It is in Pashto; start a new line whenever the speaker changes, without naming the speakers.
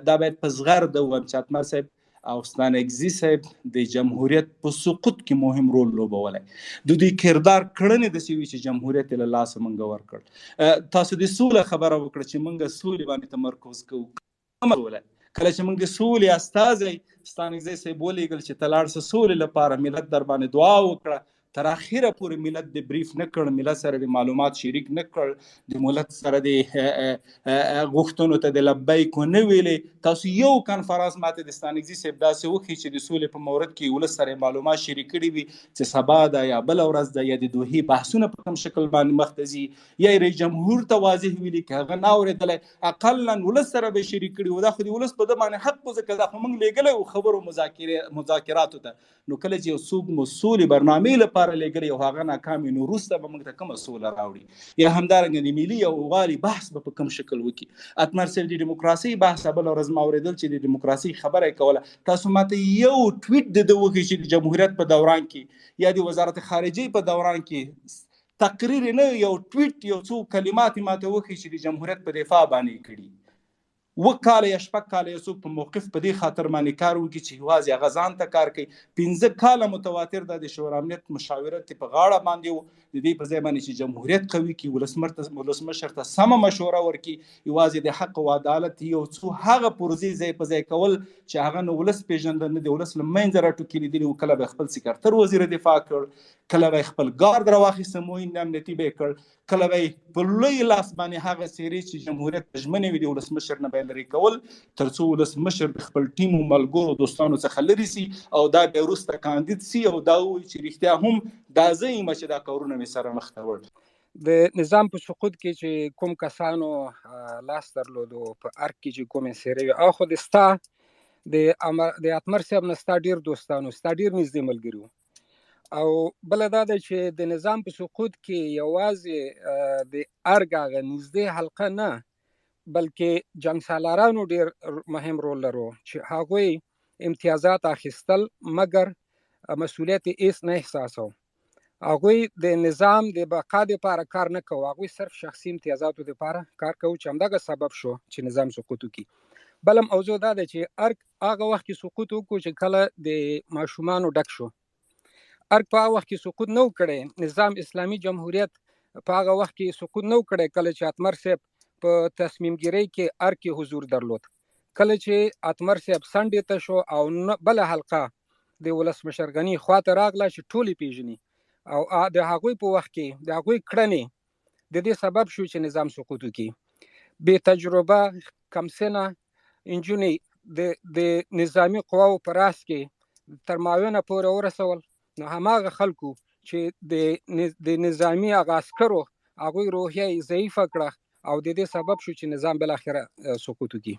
دا باید په زغرده ووایم چې اتمر صاحب او ستانکزي صاحب د جمهوریت په سقوط کې مهم رول لوبولی. د دوی کردار کړنې داسې وي چې جمهوریت له لاسه موږ ورکړ. تاسو د سوله خبره وکړه چې موږ سولې باندې تمرکز کوو. کله چې موږ د سولې استازی ستانکزي صاحب ولیږل چې ته لاړ شه سولې لپاره، ملت در باندې دعا وکړه، تر اخره پورې ملت د بریف نه کړ، ملت سره د معلومات شریک نه کړ، د ملت سره د غوښتنو ته د لبیک نه ویلې. تاسو یو کنفرانس ماته د ستانکزي صاحب داسې وکړي چې د سولې په مورد کې ولس سره معلومات شریک کړي وي چې سبا ده یا بل ورځ ده یا د دوحې بحثونه په کوم شکل باندې مخ ته ځي، یا رئیس جمهور ته واضح ویلي که هغه نه اورېدلی اقلا ولس سره به شریک کړي و. دا خو د ولس په ده باندې حق و، ځکه دا خو موږ لیږلی و خبرو مذاکراتو ته. نو کله چې یو څوک مو سولې برنامې لپاره لګلی او هغه ناکام وي، نو وروسته به موږ ته کومه سوله راوړي؟ یا همدارنګه د ملي یووالي بحث به په کوم شکل وکړي؟ اتمر صاحب د ډیموکراسۍ بحث بله ورځ ما اورېدل چې د ډیموکراسۍ خبره یې کوله. تاسو ماته یو ټویټ د ده وکړي چې د جمهوریت په دوران کې یا د وزارت خارجې په دوران کې تقریر نه، یو ټویټ یو څو کلمات ماته وکړي چې د جمهوریت په دفاع باندې کړي. 7 کاله یا 8 کاله یو څوک په موقف په دې خاطر باندې کار وکړي چې یوازې هغه ځان ته کار کوي. 15 کاله متواتر د شورا امنیت مشاورت په غاړه باندې و، د دې په ځای باندې چې جمهوریت قوي کړي، ولسمشر ته سمه مشوره ورکړي، یوازې د حق او عدالت یو څو هغه پروژې ځای په ځای کول چې هغه نو ولس پیژندنه د ولس له منځه راټوکېدلي وو. کله به خپل سکرټر وزیر دفاع کړ، کله به خپل ګارد راواخیسته، معین امنیتي به یې کړ، کله به په لوی لاس باندې هغه څیرې چې جمهوریت ژمنې وي د ولسمشر نه به لرې کول، تر څو ولسمشر د خپل ټیم او ملګرو دوستانو څخه لرې سي او دا بیا وروسته کاندید سي او دا وایي چې رښتیا هم دا زه یم چې دا کارونه مې سره مخ ته وړل.
د نظام په سقوط کې چې کوم کسانو لاس درلودو په ارګ کې چې کومې څیرې وي، او خو د ستا د اتمر صاحب نه ستا ډېر دوستانو، ستا ډېر نږدې ملګري وو. او بله دا ده چې د نظام په سقوط کې یوازې د ارګ هغه نږدې حلقه نه، بلکې جنګ سالارانو ډېر مهم رول لرو چې هغوی امتیازات اخیستل مګر مسئولیت هیڅ نه احساسو. هغوی د نظام د بقا دپاره کار نه کوو، هغوی صرف شخصي امتیازاتو دپاره کار کوو چې همدغه سبب شو چې نظام سقوط وکړي. بله موضوع دا ده چې ارګ هغه وخت کې سقوط وکړو چې کله د ماشومانو ډک شو. ارګ په هغه وخت کې سقوط نه کړی، نظام اسلامي جمهوریت په هغه وخت کې سقوط نه کړی کله چې اتمر صاحب په تصمیم ګیرۍ کې ارګ کې حضور درلود. کله چې اتمر صاحب سنډې ته شو او بله حلقه د ولسمشر غني خواته راغله چې ټولې پیژني، او د هغوی په وخت کې د هغوی کړنې د دې سبب شو چې نظام سقوط وکړي. بې تجربه کم سنه نجونې د نظامي قواو په راس کې تر معاونه پورې ورسول. نو هماغه خلکو چې د نظامي هغه عسکرو هغوی روحیه ضعیفه کړه او د دې سبب شو چې نظام بالاخره سقوط وکړي.